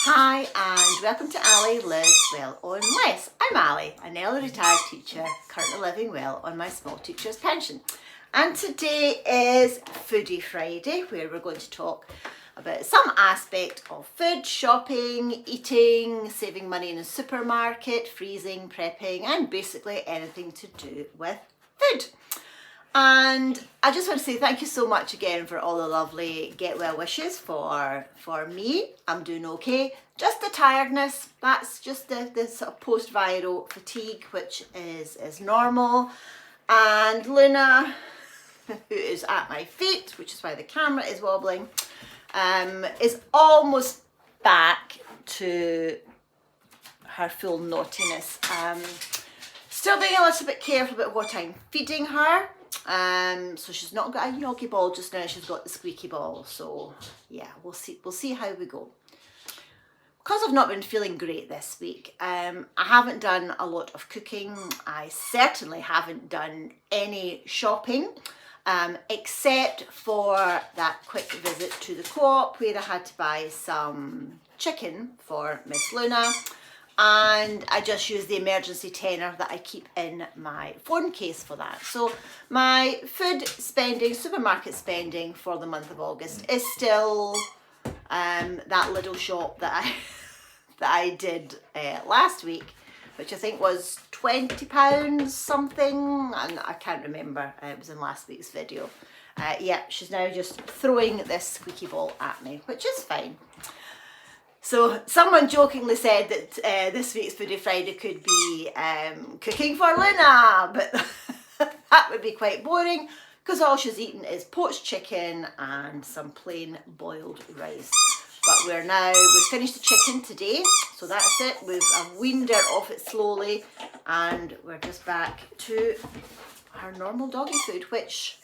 Hi and welcome to Ali Lives Well on Less. I'm Ali, an early retired teacher currently living well on my small teacher's pension. And today is Foodie Friday, where we're going to talk about some aspect of food, shopping, eating, saving money in a supermarket, freezing, prepping, and basically anything to do with food. And I just want to say thank you so much again for all the lovely get well wishes for me. I'm doing okay. Just the tiredness, that's just the sort of post-viral fatigue, which is normal. And Luna, who is at my feet, which is why the camera is wobbling, is almost back to her full naughtiness. Still being a little bit careful about what I'm feeding her. So she's not got a yogi ball just now, she's got the squeaky ball. So yeah, we'll see how we go. Because I've not been feeling great this week, I haven't done a lot of cooking. I certainly haven't done any shopping, except for that quick visit to the co-op where I had to buy some chicken for Miss Luna. And I just used the emergency tenner that I keep in my phone case for that. So my food spending, supermarket spending for the month of August is still that little shop that I did last week, which I think was £20 something, and I can't remember, it was in last week's video. Yeah, she's now just throwing this squeaky ball at me, which is fine. So someone jokingly said that this week's Foodie Friday could be cooking for Luna, but that would be quite boring because all she's eaten is poached chicken and some plain boiled rice. But we've finished the chicken today, so that's it. I've weaned her off it slowly and we're just back to her normal doggy food, which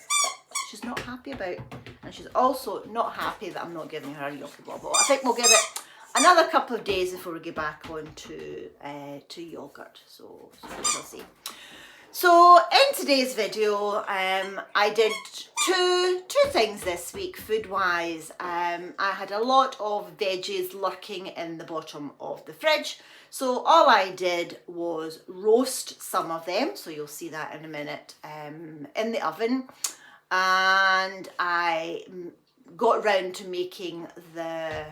she's not happy about. And she's also not happy that I'm not giving her a Yoki Bobble. I think we'll give it another couple of days before we get back on to yogurt, so we shall see. So in today's video, I did two things this week food wise. I had a lot of veggies lurking in the bottom of the fridge, so all I did was roast some of them, so you'll see that in a minute, in the oven. And I got round to making the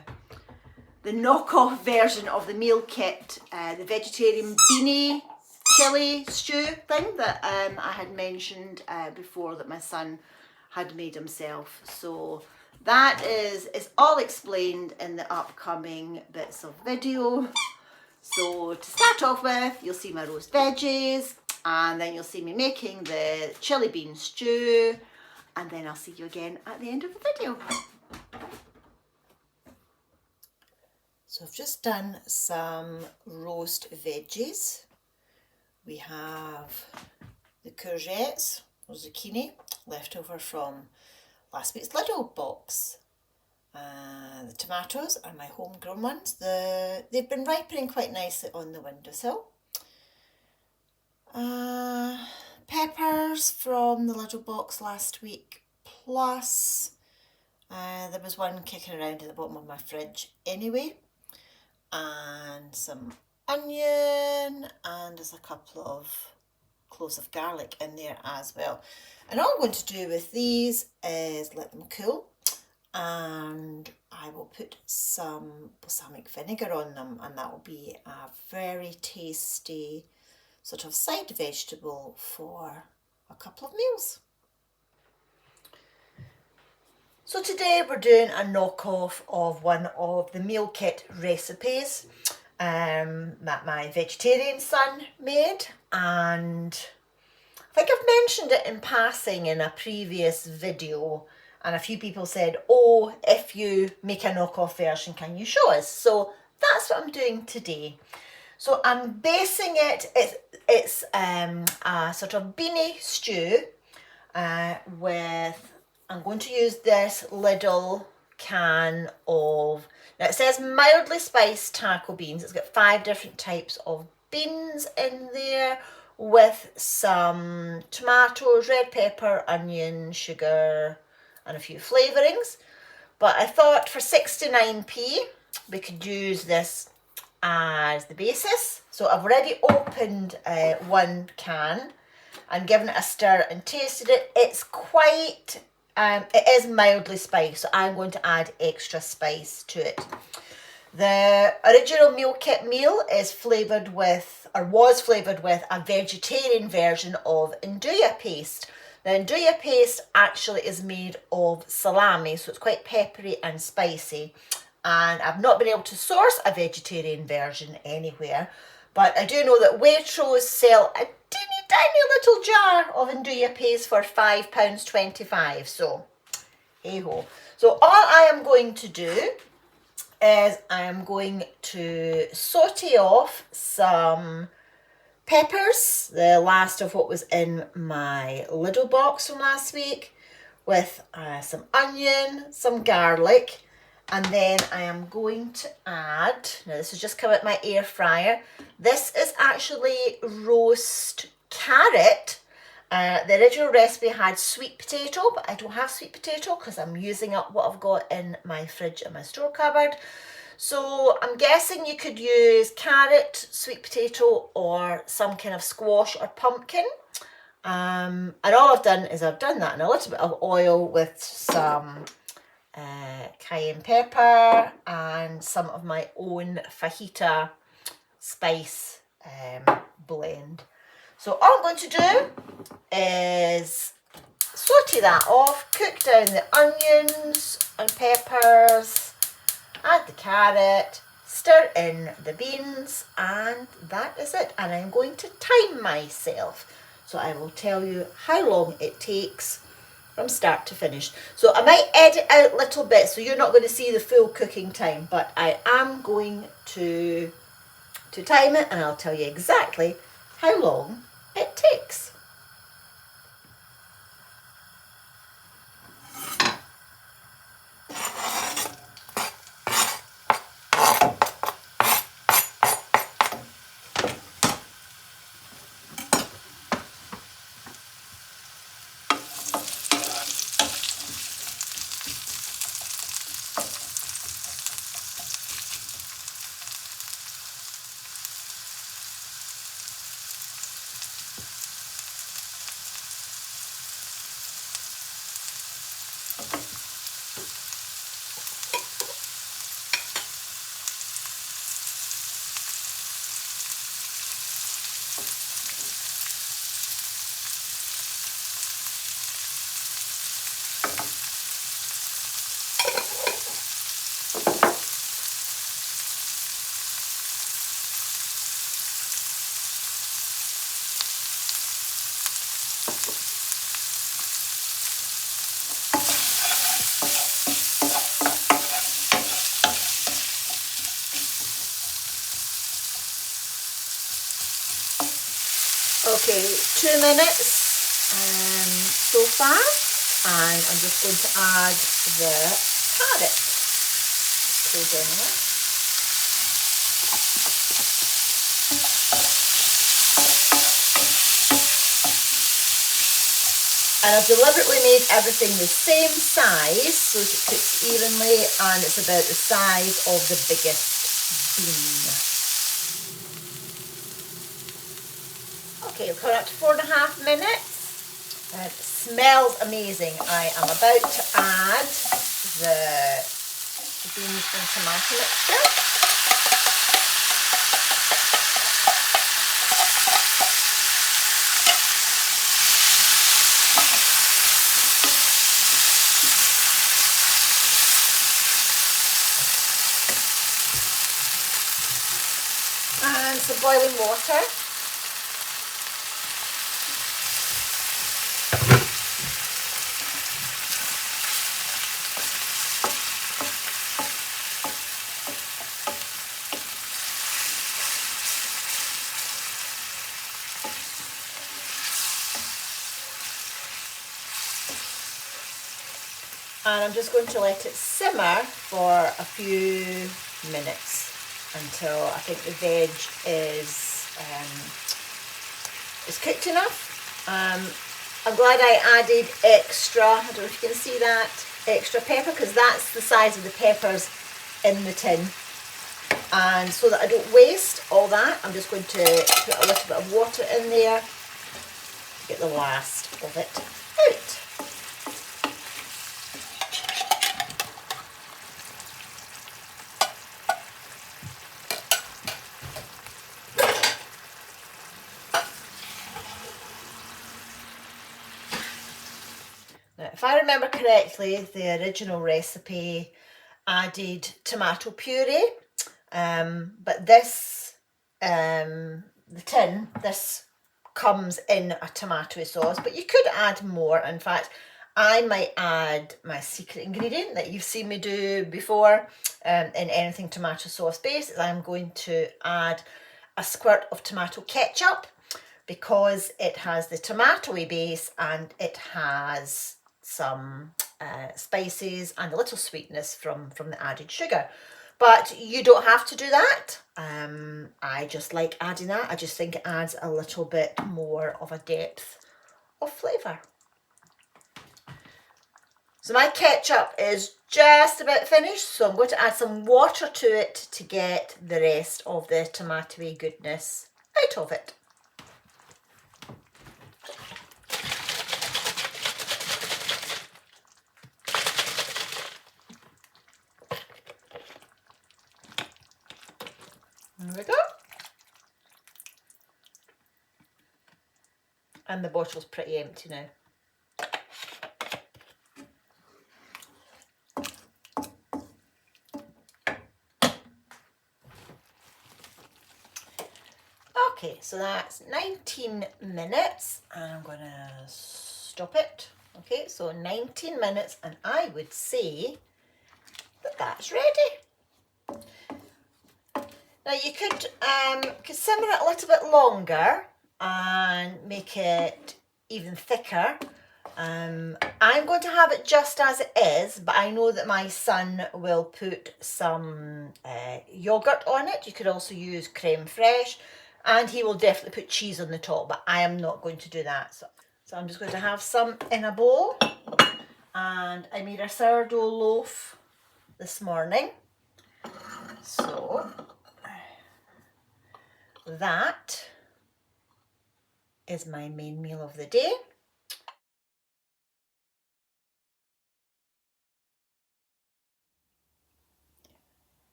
knockoff version of the meal kit, the vegetarian beanie chili stew thing that I had mentioned before that my son had made himself. So that is all explained in the upcoming bits of video. So to start off with, you'll see my roast veggies, and then you'll see me making the chili bean stew, and then I'll see you again at the end of the video. So I've just done some roast veggies. We have the courgettes or zucchini left over from last week's little box. The tomatoes are my homegrown ones. They've been ripening quite nicely on the windowsill. Peppers from the little box last week, plus there was one kicking around at the bottom of my fridge anyway. And some onion, and there's a couple of cloves of garlic in there as well. And all I'm going to do with these is let them cool, and I will put some balsamic vinegar on them, and that will be a very tasty sort of side vegetable for a couple of meals. So today we're doing a knockoff of one of the meal kit recipes that my vegetarian son made, and I think I've mentioned it in passing in a previous video, and a few people said, oh, if you make a knockoff version, can you show us? So that's what I'm doing today. So I'm basing it's a sort of beanie stew with, I'm going to use this little can of, now it says mildly spiced taco beans. It's got 5 different types of beans in there with some tomatoes, red pepper, onion, sugar, and a few flavourings. But I thought for 69p, we could use this as the basis. So I've already opened one can and given it a stir and tasted it. It's quite, it is mildly spiced, so I'm going to add extra spice to it. The original meal kit meal is flavoured with, or was flavoured with, a vegetarian version of nduja paste. The nduja paste actually is made of salami, so it's quite peppery and spicy. And I've not been able to source a vegetarian version anywhere, but I do know that Waitrose sell a teeny tiny little jar of nduja paste for £5.25. So, hey ho. So all I am going to do is I am going to saute off some peppers, the last of what was in my Lidl box from last week, with some onion, some garlic, and then I am going to add, now this has just come out my air fryer, this is actually roast carrot. The original recipe had sweet potato, but I don't have sweet potato because I'm using up what I've got in my fridge and my store cupboard. So I'm guessing you could use carrot, sweet potato, or some kind of squash or pumpkin. And all I've done is I've done that in a little bit of oil with some cayenne pepper and some of my own fajita spice blend. So all I'm going to do is saute that off, cook down the onions and peppers, add the carrot, stir in the beans, and that is it. And I'm going to time myself. So I will tell you how long it takes from start to finish. So I might edit out little bits, so you're not going to see the full cooking time, but I am going to time it, and I'll tell you exactly how long it takes. Okay, 2 minutes so far, and I'm just going to add the carrot. Cool down there. And I've deliberately made everything the same size so that it cooks evenly, and it's about the size of the biggest bean. Okay, we're coming up to 4.5 minutes. It smells amazing. I am about to add the beans and tomato mixture. And some boiling water. And I'm just going to let it simmer for a few minutes until I think the veg is cooked enough. I'm glad I added extra, I don't know if you can see that, extra pepper, because that's the size of the peppers in the tin. And so that I don't waste all that, I'm just going to put a little bit of water in there to get the last of it out. Now, if I remember correctly, the original recipe added tomato puree, but this, the tin, this comes in a tomato sauce, but you could add more. In fact, I might add my secret ingredient that you've seen me do before in anything tomato sauce based. I'm going to add a squirt of tomato ketchup because it has the tomatoey base and it has some spices and a little sweetness from the added sugar. But you don't have to do that. I just like adding that. I just think it adds a little bit more of a depth of flavour. So my ketchup is just about finished, so I'm going to add some water to it to get the rest of the tomatoey goodness out of it. There we go. And the bottle's pretty empty now. Okay, so that's 19 minutes and I'm going to stop it. Okay, so 19 minutes and I would say that that's ready. Now you could simmer it a little bit longer and make it even thicker. I'm going to have it just as it is, but I know that my son will put some yogurt on it. You could also use creme fraiche, and he will definitely put cheese on the top, but I am not going to do that. So I'm just going to have some in a bowl, and I made a sourdough loaf this morning. So that is my main meal of the day.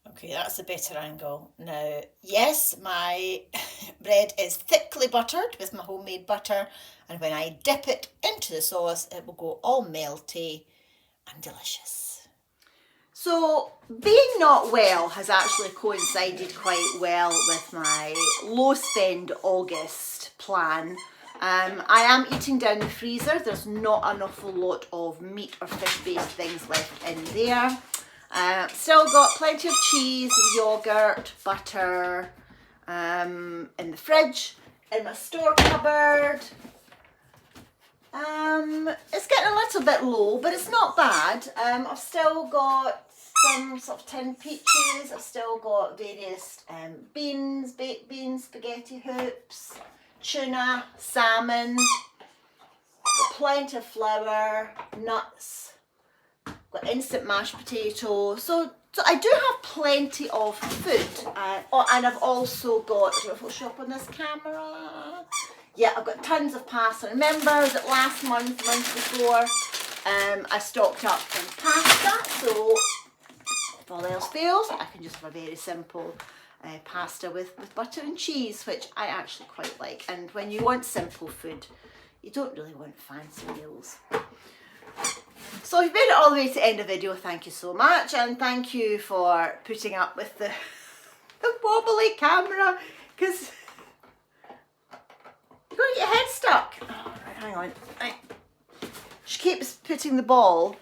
Okay, that's a better angle. Now, yes, my bread is thickly buttered with my homemade butter, and when I dip it into the sauce, it will go all melty and delicious. So, being not well has actually coincided quite well with my low spend August plan. I am eating down the freezer. There's not an awful lot of meat or fish based things left in there. Still got plenty of cheese, yogurt, butter in the fridge, in my store cupboard. It's getting a little bit low, but it's not bad. I've still got some sort of tinned peaches. I've still got various beans, baked beans, spaghetti hoops, tuna, salmon. Got plenty of flour, nuts. Got instant mashed potato. So I do have plenty of food. And I've also got, I don't know if I'll show up on this camera. Yeah, I've got tons of pasta. Remember that last month before, I stocked up on pasta. So if all else fails, I can just have a very simple pasta with butter and cheese, which I actually quite like. And when you want simple food, you don't really want fancy meals. So if you've made it all the way to the end of the video, thank you so much, and thank you for putting up with the wobbly camera, because you're going to get your head stuck. Oh, right, hang on. Right. She keeps putting the ball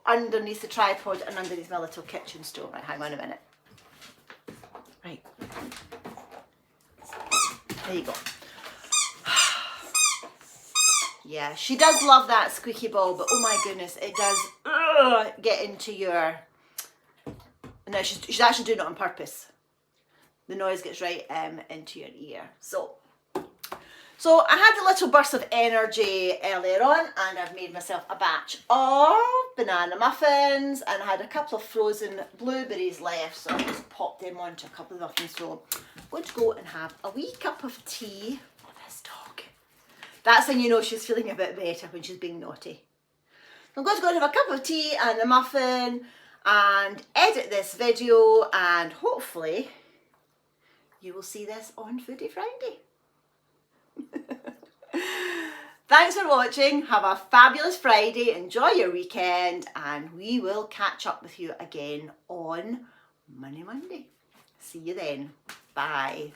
underneath the tripod and underneath my little kitchen stool. Right, hang on a minute. Right. There you go. Yeah, she does love that squeaky ball, but oh my goodness, it does get into your... No, she's actually doing it on purpose. The noise gets right into your ear. So So I had a little burst of energy earlier on, and I've made myself a batch of banana muffins, and I had a couple of frozen blueberries left, so I just popped them onto a couple of muffins. So I'm going to go and have a wee cup of tea. Oh, this dog. That's when you know she's feeling a bit better, when she's being naughty. I'm going to go and have a cup of tea and a muffin and edit this video, and hopefully you will see this on Foodie Friday. Thanks for watching. Have a fabulous Friday. Enjoy your weekend, and we will catch up with you again on Monday. See you then. Bye.